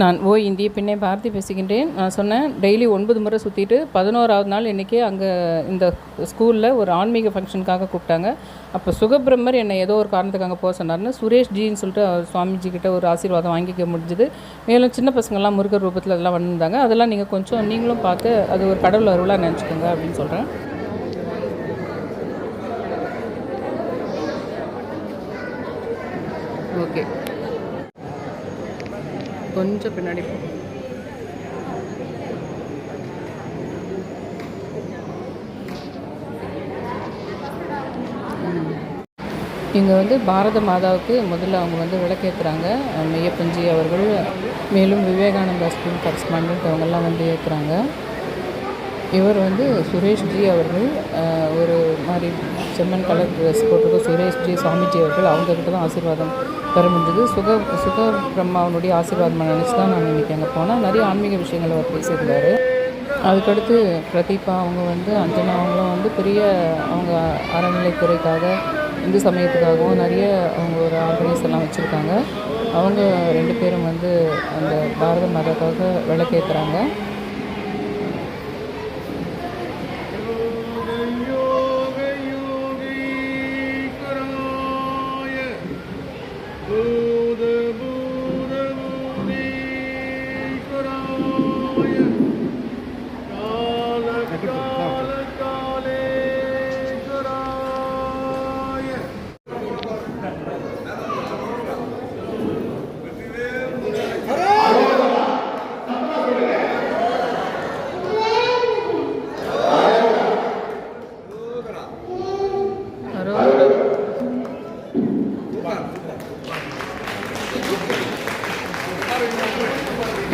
நான் இந்திய பெண்ணை பாரதி பேசுகின்றேன். நான் சொன்னேன் டெய்லி 9 முறை சுற்றிட்டு 11ஆவது நாள் இன்றைக்கி அங்கே இந்த ஸ்கூலில் ஒரு ஆன்மீக ஃபங்க்ஷனுக்காக கூப்பிட்டாங்க. அப்போ சுகபிரம்மர் என்னை ஏதோ ஒரு காரணத்துக்கு அங்கே போக சொன்னார்னு சுரேஷ் ஜின்னு சொல்லிட்டு சுவாமிஜி கிட்ட ஒரு ஆசீர்வாதம் வாங்கிக்க முடிஞ்சுது. மேலும் சின்ன பசங்கள்லாம் முருகர் ரூபத்தில் அதெல்லாம் வந்திருந்தாங்க. அதெல்லாம் நீங்கள் கொஞ்சம் நீங்களும் பார்த்து அது ஒரு கடவுள் அருளாக நினச்சிக்கோங்க அப்படின்னு சொல்கிறேன். ஓகே, கொஞ்சம் பின்னாடி இங்கே பாரத மாதாவுக்கு முதல்ல அவங்க விளக்கேற்றுறாங்க. மெய்யப்பஞ்சி அவர்கள், மேலும் விவேகானந்தா ஸ்கூல் கரஸ்பாண்டன்ட் அவங்கெல்லாம் ஏற்றுறாங்க. இவர் சுரேஷ்ஜி அவர்கள் ஒரு மாதிரி செம்மன் கலர் ட்ரெஸ் போட்டிருக்க சுரேஷ்ஜி சுவாமிஜி அவர்கள் அவங்கக்கிட்ட தான் ஆசீர்வாதம் பெற முடிஞ்சது. சுக பிரம்மாவனுடைய ஆசீர்வாதம் நினச்சி தான் நான் இன்றைக்கி அங்கே போனேன். நிறைய ஆன்மீக விஷயங்களை அவர் பேசியிருந்தார். அதுக்கடுத்து பிரதீபா அவங்க அஞ்சனா அவங்களும் பெரிய அவங்க அறநிலைத்துறைக்காக இந்து சமயத்துக்காகவும் நிறைய அவங்க ஒரு ஆர்கனைஸ் எல்லாம் வச்சுருக்காங்க. அவங்க 2 பேரும் அந்த பாரத மாதாக்காக விளக்கேற்றுறாங்க.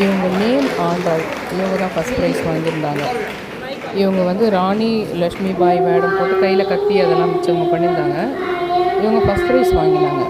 இவங்க நேம் ஆண்டாள், இவங்க தான் ஃபஸ்ட் ப்ரைஸ் வாங்கியிருந்தாங்க. இவங்க ராணி லக்ஷ்மி பாய் மேடம் போட்டு கையில் கத்தி அதெல்லாம் மிச்சவங்க பண்ணியிருந்தாங்க. இவங்க ஃபஸ்ட் ப்ரைஸ் வாங்கினாங்க.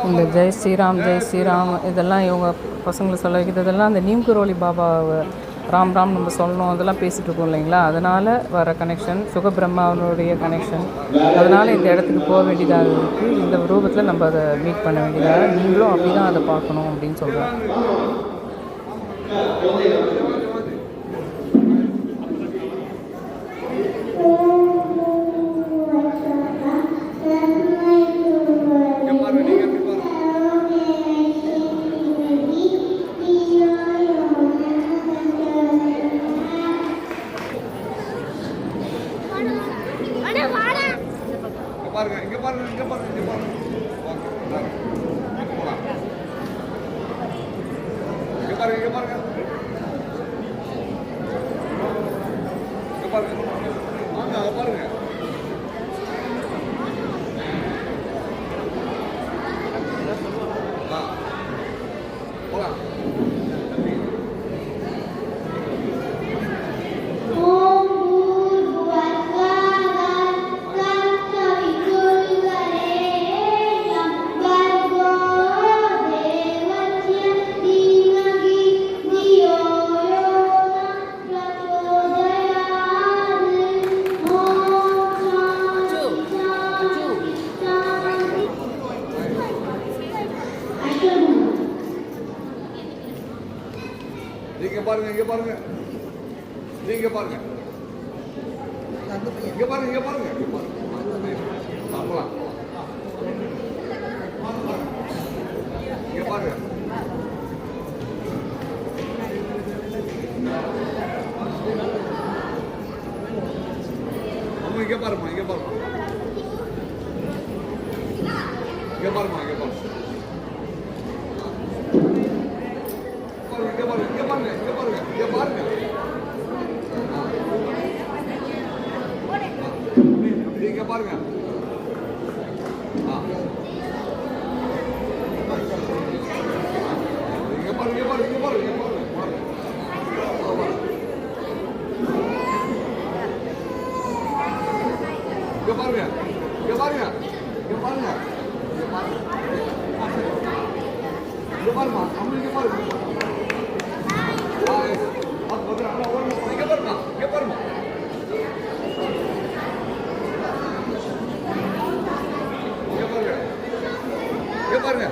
இந்த ஜெய் ஸ்ரீராம் இதெல்லாம் இவங்க பசங்களை சொல்ல வைக்கிறது. இதெல்லாம் அந்த நீம்குரோலி பாபா ராம் நம்ம சொல்லணும் அதெல்லாம் பேசிகிட்டு இருக்கோம் இல்லைங்களா, அதனால் வர கனெக்ஷன் சுகபிரம்மாவனுடைய கனெக்ஷன். அதனால் இந்த இடத்துக்கு போக வேண்டியதாக இருக்குது. இந்த ரூபத்தில் நம்ம அதை மீட் பண்ண வேண்டியதாக, நீங்களும் அப்படி தான் அதை பார்க்கணும் அப்படின்னு சொல்கிறேன். பாருங்க, இங்க பாருங்க, இங்க பாருங்க, இங்க பாருங்க, இங்க பாருங்க, இங்க பாருங்க. சாப்பிடலாம். இங்க பாருங்க. அம்மா இங்க பாருமா, இங்க பாருமா, இங்க பாருமா, இங்க பாருங்க. இங்க பாருங்க, இங்க பாருங்க, இங்க பாருங்க, இங்க பாருங்க. இங்க பாருங்க. இங்க பாருங்க, இங்க பாருங்க, இங்க பாருங்க, இங்க பாருங்க. இங்க பாருங்க, இங்க பாருங்க, இங்க பாருங்க, இங்க பாருங்க. இங்க பாருமா, அம்மா இங்க பாருங்க. இங்க பாருமா, இங்க பாருமா. இங்க பாருங்க, இங்க பாருங்க.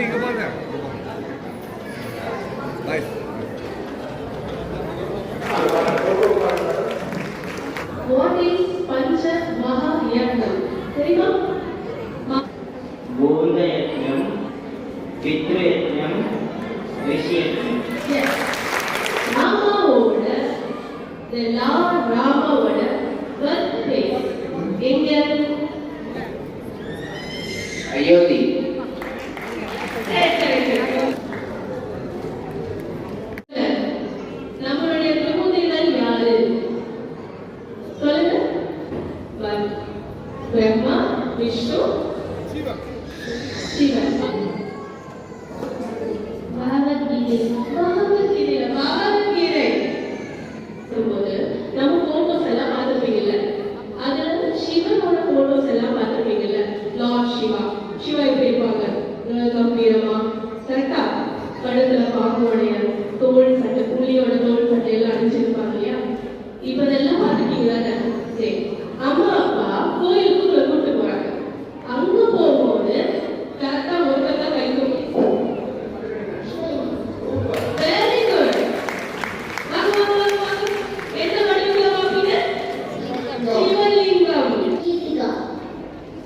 இங்க பாருங்க. Right. What is Pancha Mahayagam? தெரியுமா? பூதயஜ்ஞம், பித்ருயஜ்ஞம், ரிஷியஜ்ஞம். Yes. ராமாவோட the Lord ராமாவோட birthplace எங்க? அயோத்தி. நம்மளுடைய பிரபுதேவர் யாரு? சொல்லுங்க. பிரம்மா, விஷ்ணு, சிவன். பகவத்கீதை போது நம்ம போட்டோஸ் எல்லாம் பார்த்துருப்பீங்கல்ல, அதுல சிவனோட போட்டோஸ் எல்லாம் பார்த்துருப்பீங்கல்ல. லார்ட் சிவா எப்படி இருப்பாங்க? கம்பீரமா, கரெக்டா? கழுத்துல பாம்போடைய தோல் சட்டை, புலியோட தோல் சட்டை எல்லாம் அணிஞ்சிருப்பாங்க இல்லையா? இப்ப இதெல்லாம் பார்த்துருக்கீங்களா? சரி, அம்மா அப்பா கோயிலுக்கு கூப்பிட்டு போறாங்க. அங்க போகும்போது கரெக்டா ஒருத்தர் வைக்கும். Very good. எந்த வடிவுல பார்ப்பீங்க? சிவலிங்கம்.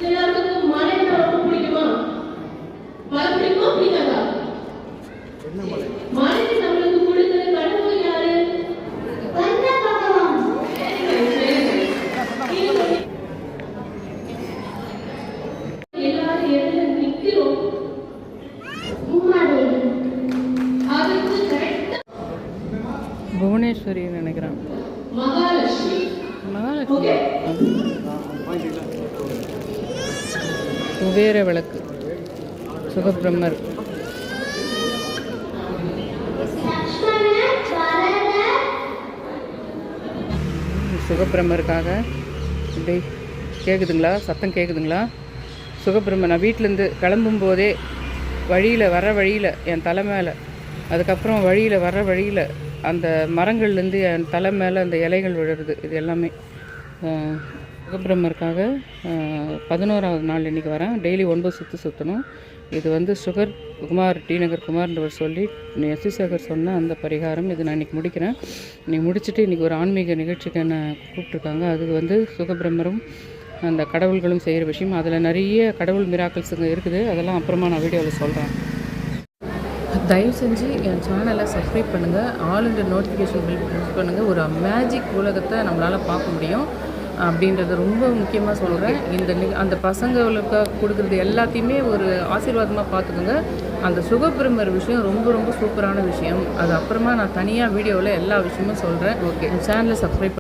எல்லாருக்கும் மலை ரொம்ப பிடிக்குமா? மலை பிடிக்குமா, பிடிக்காதா? மலை நம்மளுக்கு கொடுக்கிற கடவுள் யாரு? எல்லாரும் எதுல நிக்கிறோம்? அதுக்கு கரெக்டா புவனேஸ்வரி நினைக்கிறேன். மகாலட்சுமி. மகாலட்சுமி. குபேர விளக்கு, சுகபிரம்மர். சுகபிரம்மருக்காக இப்படி கேட்குதுங்களா? சத்தம் கேட்குதுங்களா? சுகபிரம்மர் நான் வீட்டிலேருந்து கிளம்பும்போதே வர வழியில் என் தலை மேலே, அதுக்கப்புறம் வர வழியில் அந்த மரங்கள்லேருந்து என் தலை மேலே அந்த இலைகள் விழுறது. இது எல்லாமே சுகபிரம்மருக்காக 11ஆவது நாள் இன்றைக்கி வரேன். டெய்லி 9 சுற்று சுற்றணும். இது வந்து சுகர் குமார், டி நகர் குமார்ன்றவர் சொல்லி எஸ்சி சேகர் சொன்ன அந்த பரிகாரம். இது நான் இன்றைக்கி முடிக்கிறேன். இன்றைக்கி முடிச்சுட்டு இன்றைக்கி ஒரு ஆன்மீக நிகழ்ச்சிக்கு என்னை கூப்பிட்ருக்காங்க. அது வந்து சுகபிரம்மரும் அந்த கடவுள்களும் செய்கிற விஷயம். அதில் நிறைய கடவுள் மிராக்கிள்ஸுங்க இருக்குது. அதெல்லாம் அப்புறமா நான் வீடியோவில் சொல்கிறேன். தயவு செஞ்சு என் சேனலை சப்ஸ்கிரைப் பண்ணுங்கள். All India notification bill press பண்ணுங்கள். ஒரு மேஜிக் உலகத்தை நம்மளால் பார்க்க முடியும் அப்படின்றத ரொம்ப முக்கியமாக சொல்கிறேன். அந்த பசங்களுக்கு கொடுக்குறது எல்லாத்தையுமே ஒரு ஆசீர்வாதமாக பார்த்துக்குங்க. அந்த சுகபிரம்மர் விஷயம் ரொம்ப ரொம்ப சூப்பரான விஷயம். அது அப்புறமா நான் தனியாக வீடியோவில் எல்லா விஷயமும் சொல்கிறேன். ஓகே, என் சேனலை சப்ஸ்கிரைப்